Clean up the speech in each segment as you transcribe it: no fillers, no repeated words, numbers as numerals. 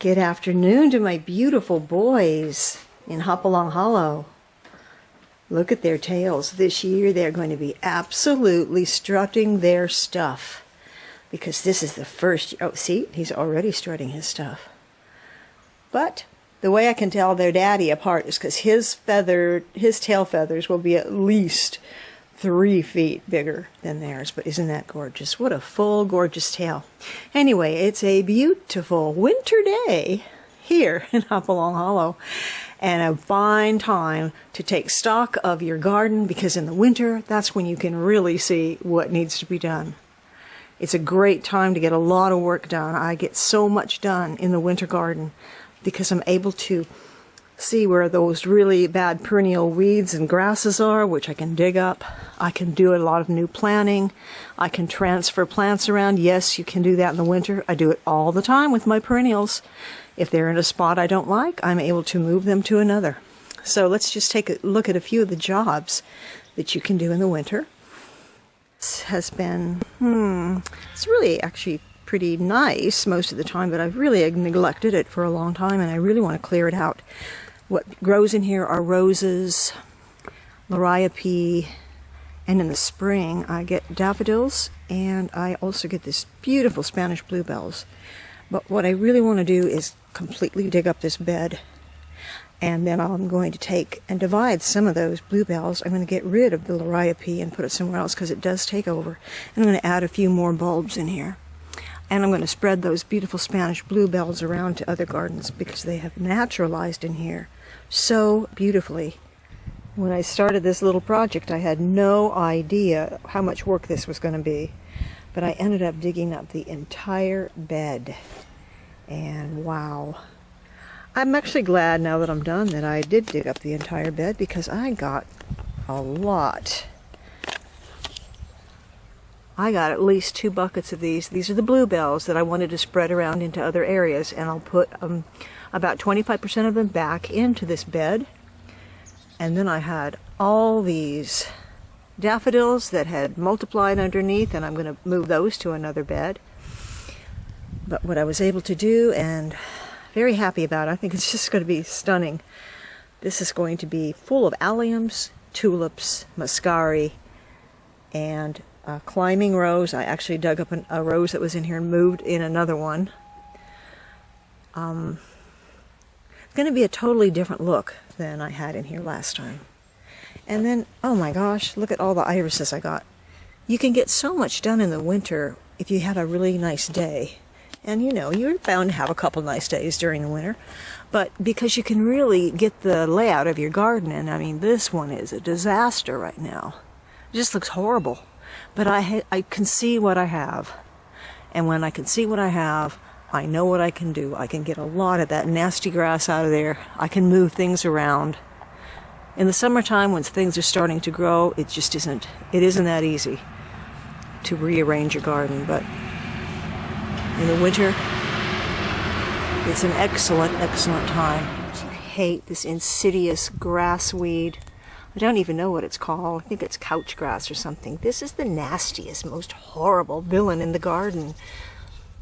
Good afternoon to my beautiful boys in Hopalong Hollow. Look at their tails. This year they're going to be absolutely strutting their stuff. Because this is the first... Oh, see? He's already strutting his stuff. But the way I can tell their daddy apart is because his tail feathers will be at least 3 feet bigger than theirs. But isn't that gorgeous? What a full, gorgeous tail. Anyway, it's a beautiful winter day here in Hopalong Hollow. And a fine time to take stock of your garden, because in the winter, that's when you can really see what needs to be done. It's a great time to get a lot of work done. I get so much done in the winter garden because I'm able to see where those really bad perennial weeds and grasses are, which I can dig up. I can do a lot of new planting. I can transfer plants around. Yes, you can do that in the winter. I do it all the time with my perennials. If they're in a spot I don't like, I'm able to move them to another. So let's just take a look at a few of the jobs that you can do in the winter. This has been, it's really actually pretty nice most of the time, but I've really neglected it for a long time and I really want to clear it out. What grows in here are roses, liriope, and in the spring I get daffodils, and I also get this beautiful Spanish bluebells. But what I really want to do is completely dig up this bed, and then I'm going to take and divide some of those bluebells. I'm going to get rid of the liriope and put it somewhere else because it does take over. And I'm going to add a few more bulbs in here. And I'm going to spread those beautiful Spanish bluebells around to other gardens because they have naturalized in here so beautifully. When I started this little project, I had no idea how much work this was going to be. But I ended up digging up the entire bed. And wow. I'm actually glad now that I'm done that I did dig up the entire bed because I got a lot. I got at least 2 buckets of these. These are the bluebells that I wanted to spread around into other areas, and I'll put about 25% of them back into this bed. And then I had all these daffodils that had multiplied underneath, and I'm going to move those to another bed. But what I was able to do, and very happy about it, I think it's just going to be stunning. This is going to be full of alliums, tulips, muscari, and climbing rose. I actually dug up a rose that was in here and moved in another one. It's going to be a totally different look than I had in here last time. And then, oh my gosh, look at all the irises I got. You can get so much done in the winter if you have a really nice day. And you know, you're bound to have a couple nice days during the winter. But because you can really get the layout of your garden, and I mean, this one is a disaster right now. It just looks horrible. But I can see what I have. And when I can see what I have, I know what I can do. I can get a lot of that nasty grass out of there. I can move things around. In the summertime, when things are starting to grow, it isn't that easy to rearrange your garden. But in the winter, it's an excellent, excellent time. I hate this insidious grass weed. I don't even know what it's called. I think it's couch grass or something. This is the nastiest, most horrible villain in the garden.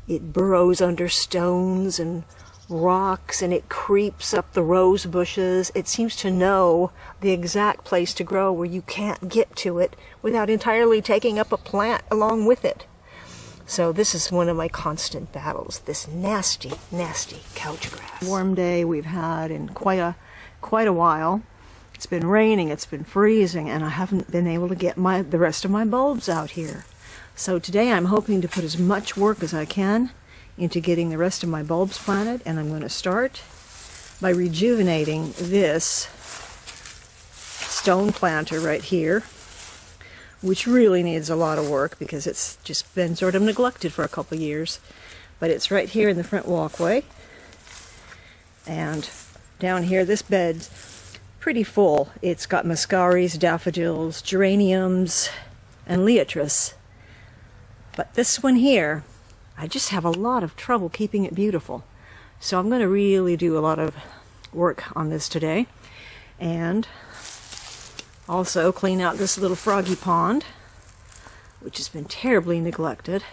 It burrows under stones and rocks, and it creeps up the rose bushes. It seems to know the exact place to grow where you can't get to it without entirely taking up a plant along with it. So this is one of my constant battles, this nasty, nasty couch grass. Warm day we've had in quite a while. It's been raining, it's been freezing, and I haven't been able to get the rest of my bulbs out here. So today I'm hoping to put as much work as I can into getting the rest of my bulbs planted, and I'm going to start by rejuvenating this stone planter right here, which really needs a lot of work because it's just been sort of neglected for a couple years. But it's right here in the front walkway, and down here this bed's pretty full. It's got muscaris, daffodils, geraniums, and liatris. But this one here, I just have a lot of trouble keeping it beautiful. So I'm going to really do a lot of work on this today. And also clean out this little froggy pond, which has been terribly neglected.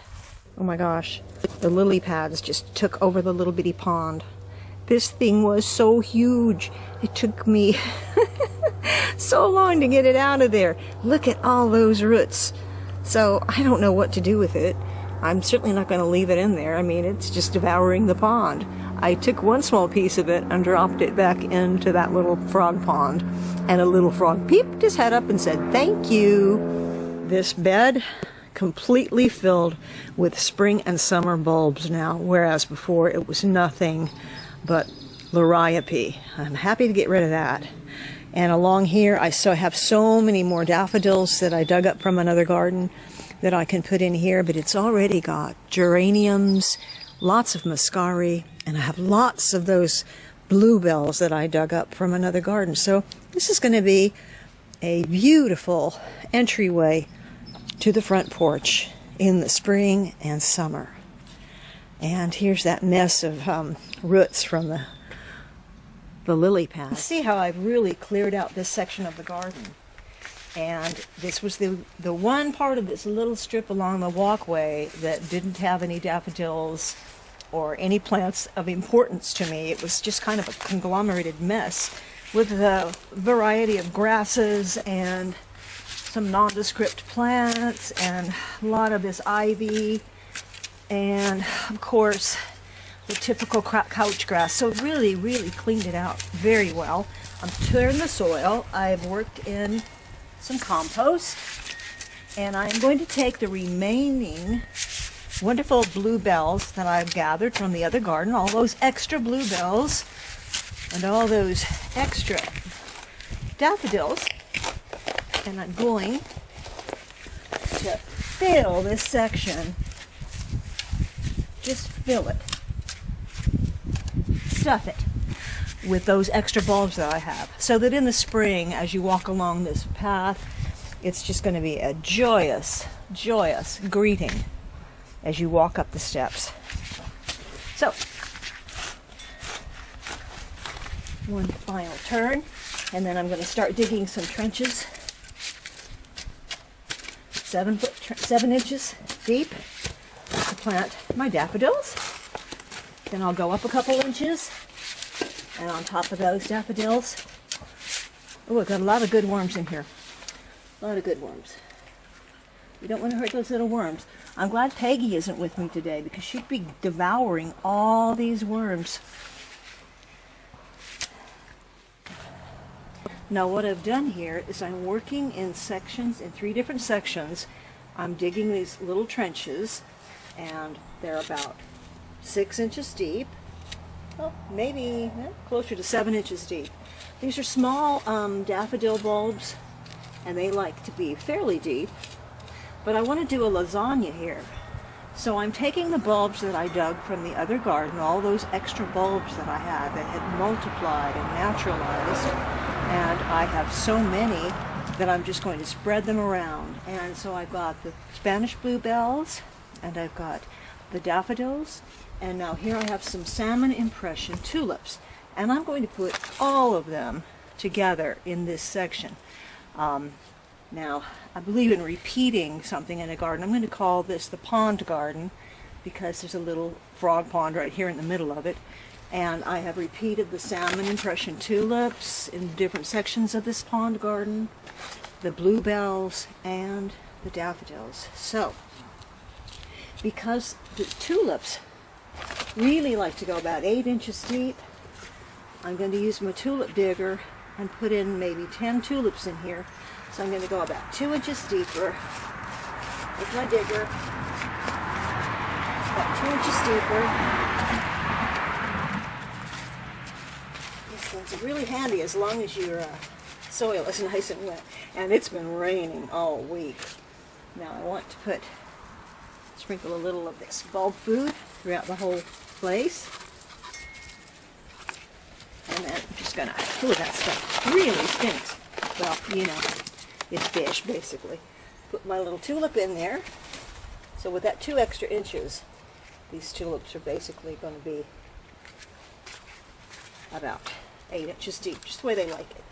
Oh my gosh, the lily pads just took over the little bitty pond. This thing was so huge. It took me so long to get it out of there. Look at all those roots. So I don't know what to do with it. I'm certainly not going to leave it in there. I mean, it's just devouring the pond. I took one small piece of it and dropped it back into that little frog pond. And a little frog peeped his head up and said, "Thank you." This bed completely filled with spring and summer bulbs now, whereas before it was nothing but liriope. I'm happy to get rid of that. And along here I still have so many more daffodils that I dug up from another garden that I can put in here, but it's already got geraniums, lots of muscari, and I have lots of those bluebells that I dug up from another garden. So this is going to be a beautiful entryway to the front porch in the spring and summer. And here's that mess of roots from the lily pad. See how I've really cleared out this section of the garden. And this was the one part of this little strip along the walkway that didn't have any daffodils or any plants of importance to me. It was just kind of a conglomerated mess with a variety of grasses and some nondescript plants and a lot of this ivy and of course the typical couch grass. So really, really cleaned it out very well. I'm clearing the soil. I've worked in some compost, and I'm going to take the remaining wonderful bluebells that I've gathered from the other garden, all those extra bluebells and all those extra daffodils, and I'm going to fill this section, just fill it, stuff it with those extra bulbs that I have, so that in the spring, as you walk along this path, it's just going to be a joyous, joyous greeting as you walk up the steps. So, one final turn, and then I'm going to start digging some trenches, 7 inches deep, to plant my daffodils. Then I'll go up a couple inches, and on top of those daffodils, oh, I've got a lot of good worms in here. A lot of good worms. You don't want to hurt those little worms. I'm glad Peggy isn't with me today because she'd be devouring all these worms. Now what I've done here is I'm working in sections, in 3 different sections. I'm digging these little trenches, and they're about 6 inches deep. Well, maybe closer to 7 inches deep. These are small daffodil bulbs, and they like to be fairly deep. But I want to do a lasagna here. So I'm taking the bulbs that I dug from the other garden, all those extra bulbs that I had that had multiplied and naturalized, and I have so many that I'm just going to spread them around. And so I've got the Spanish bluebells, and I've got the daffodils, and now here I have some salmon impression tulips, and I'm going to put all of them together in this section. Now, I believe in repeating something in a garden. I'm going to call this the pond garden because there's a little frog pond right here in the middle of it, and I have repeated the salmon impression tulips in different sections of this pond garden, the bluebells, and the daffodils. So, because the tulips really like to go about 8 inches deep, I'm going to use my tulip digger and put in maybe 10 tulips in here. So I'm going to go about 2 inches deeper with my digger, about 2 inches deeper. These things are really handy as long as your soil is nice and wet. And it's been raining all week. Now I want to sprinkle a little of this bulb food throughout the whole place. And then I'm just gonna, ooh, that stuff really stinks. Well, you know, it's fish basically. Put my little tulip in there. So with that 2 extra inches, these tulips are basically going to be about 8 inches deep, just the way they like it.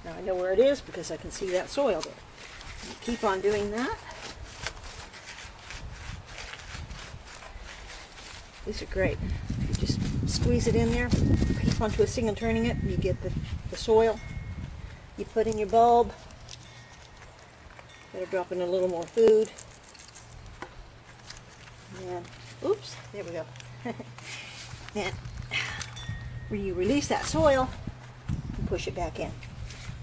Now I know where it is because I can see that soil there. Keep on doing that. These are great. You just squeeze it in there. Keep on twisting and turning it. You get the soil. You put in your bulb. Better drop in a little more food. And, oops, there we go. And you release that soil and push it back in.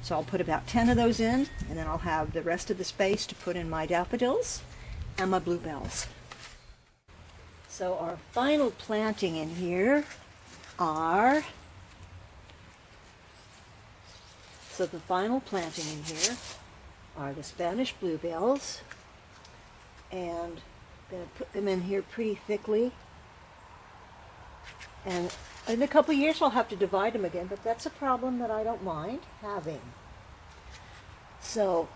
So I'll put about 10 of those in, and then I'll have the rest of the space to put in my daffodils and my bluebells. So our final planting in here are, the final planting in here are the Spanish bluebells, and I'm going to put them in here pretty thickly. And in a couple of years I'll have to divide them again, but that's a problem that I don't mind having. So,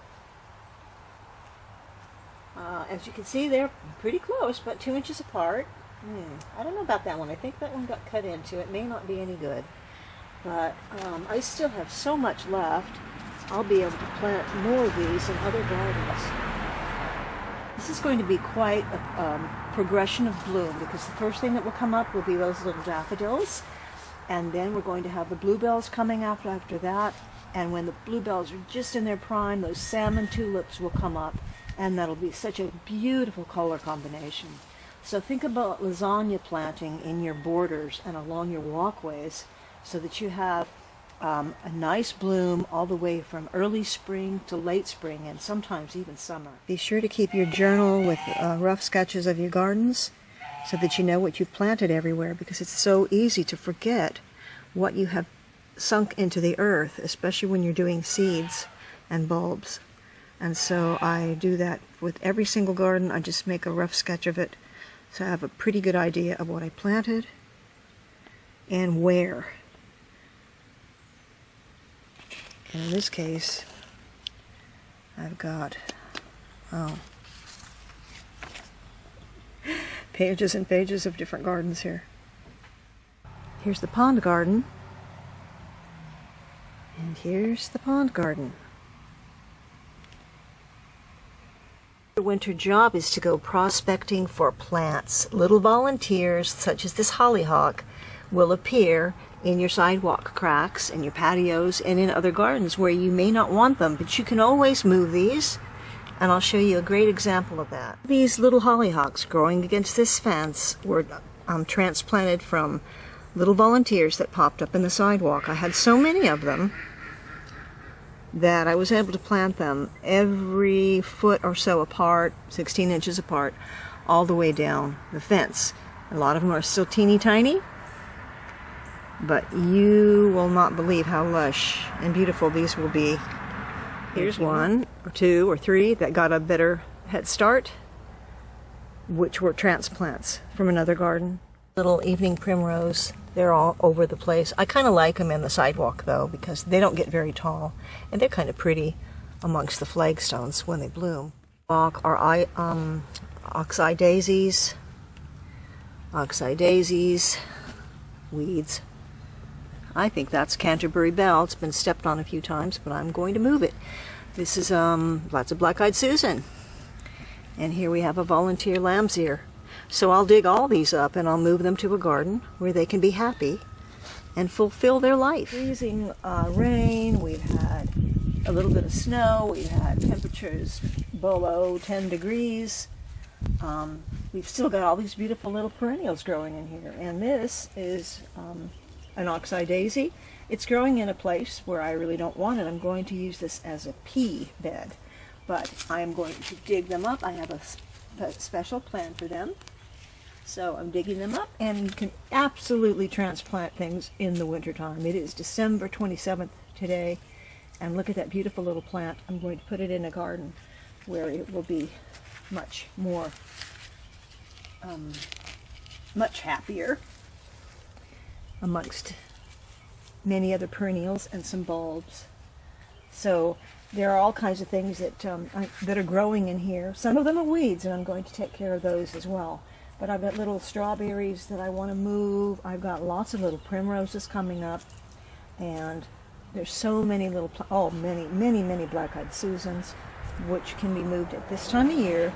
as you can see, they're pretty close, but 2 inches apart. I don't know about that one. I think that one got cut into. It may not be any good. But I still have so much left. I'll be able to plant more of these in other gardens. This is going to be quite a progression of bloom, because the first thing that will come up will be those little daffodils, and then we're going to have the bluebells coming after that, and when the bluebells are just in their prime, those salmon tulips will come up, and that'll be such a beautiful color combination. So think about lasagna planting in your borders and along your walkways, so that you have a nice bloom all the way from early spring to late spring, and sometimes even summer. Be sure to keep your journal with rough sketches of your gardens so that you know what you've planted everywhere, because it's so easy to forget what you have sunk into the earth, especially when you're doing seeds and bulbs. And so I do that with every single garden. I just make a rough sketch of it so I have a pretty good idea of what I planted and where. And in this case, I've got, pages and pages of different gardens here. Here's the pond garden. And here's the pond garden. The winter job is to go prospecting for plants. Little volunteers, such as this hollyhock, will appear in your sidewalk cracks, in your patios, and in other gardens where you may not want them, but you can always move these, and I'll show you a great example of that. These little hollyhocks growing against this fence were transplanted from little volunteers that popped up in the sidewalk. I had so many of them that I was able to plant them every foot or so apart, 16 inches apart, all the way down the fence. A lot of them are still teeny tiny, but you will not believe how lush and beautiful these will be. Here's one, or two, or three that got a better head start, which were transplants from another garden. Little evening primrose, they're all over the place. I kind of like them in the sidewalk though, because they don't get very tall, and they're kind of pretty amongst the flagstones when they bloom. Oxeye daisies, weeds. I think that's Canterbury Bell. It's been stepped on a few times, but I'm going to move it. This is lots of black-eyed Susan. And here we have a volunteer lamb's ear. So I'll dig all these up and I'll move them to a garden where they can be happy and fulfill their life. Freezing rain, we've had a little bit of snow, we've had temperatures below 10 degrees. We've still got all these beautiful little perennials growing in here. And this is an oxeye daisy. It's growing in a place where I really don't want it. I'm going to use this as a pea bed, but I am going to dig them up. I have a special plan for them. So I'm digging them up, and you can absolutely transplant things in the wintertime. It is December 27th today, and look at that beautiful little plant. I'm going to put it in a garden where it will be much more, much happier amongst many other perennials and some bulbs. So there are all kinds of things that are growing in here. Some of them are weeds, and I'm going to take care of those as well. But I've got little strawberries that I want to move. I've got lots of little primroses coming up, and there's so many little, many black-eyed Susans, which can be moved at this time of year,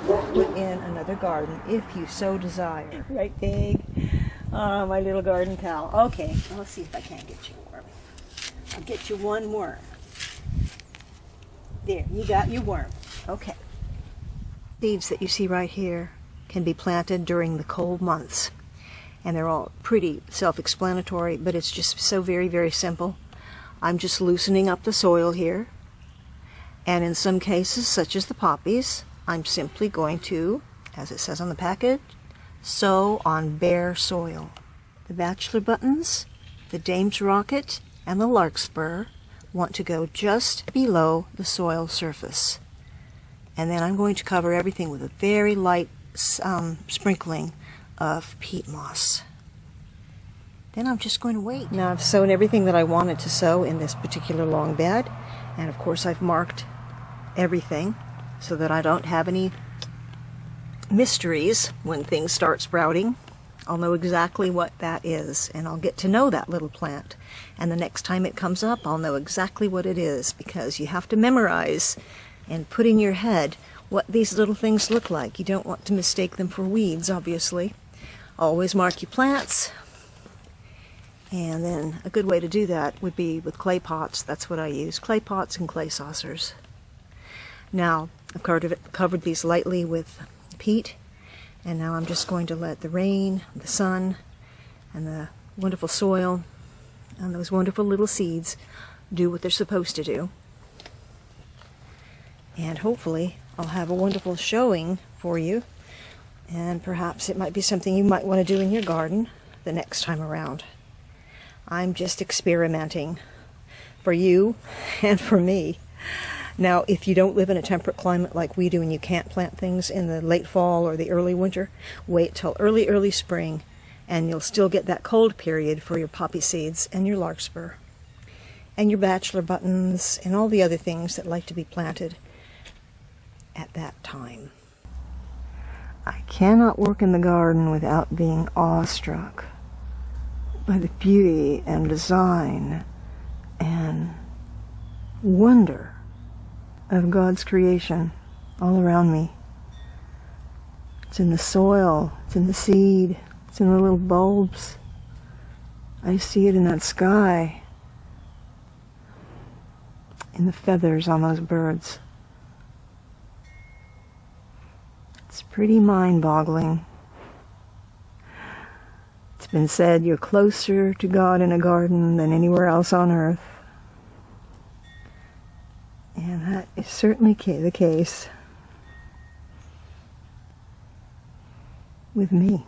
put in another garden if you so desire. Right, Big? Oh, my little garden pal. Okay, let's see if I can't get you a worm. I'll get you one worm. There, you got your worm. Okay. Seeds that you see right here can be planted during the cold months. And they're all pretty self-explanatory, but it's just so very, very simple. I'm just loosening up the soil here. And in some cases, such as the poppies, I'm simply going to, as it says on the package, sow on bare soil. The bachelor buttons, the dame's rocket, and the larkspur want to go just below the soil surface. And then I'm going to cover everything with a very light sprinkling of peat moss. Then I'm just going to wait. Now I've sown everything that I wanted to sow in this particular long bed, and of course I've marked everything so that I don't have any mysteries when things start sprouting. I'll know exactly what that is, and I'll get to know that little plant. And the next time it comes up, I'll know exactly what it is, because you have to memorize and put in your head what these little things look like. You don't want to mistake them for weeds, obviously. Always mark your plants. And then a good way to do that would be with clay pots. That's what I use, clay pots and clay saucers. Now, I've covered these lightly with peat, and now I'm just going to let the rain, the sun, and the wonderful soil, and those wonderful little seeds do what they're supposed to do. And hopefully I'll have a wonderful showing for you, and perhaps it might be something you might want to do in your garden the next time around. I'm just experimenting for you and for me. Now, if you don't live in a temperate climate like we do and you can't plant things in the late fall or the early winter, wait till early spring, and you'll still get that cold period for your poppy seeds and your larkspur and your bachelor buttons and all the other things that like to be planted at that time. I cannot work in the garden without being awestruck by the beauty and design and wonder of God's creation all around me. It's in the soil, it's in the seed, it's in the little bulbs. I see it in that sky, in the feathers on those birds. It's pretty mind-boggling. It's been said you're closer to God in a garden than anywhere else on earth. And that is certainly the case with me.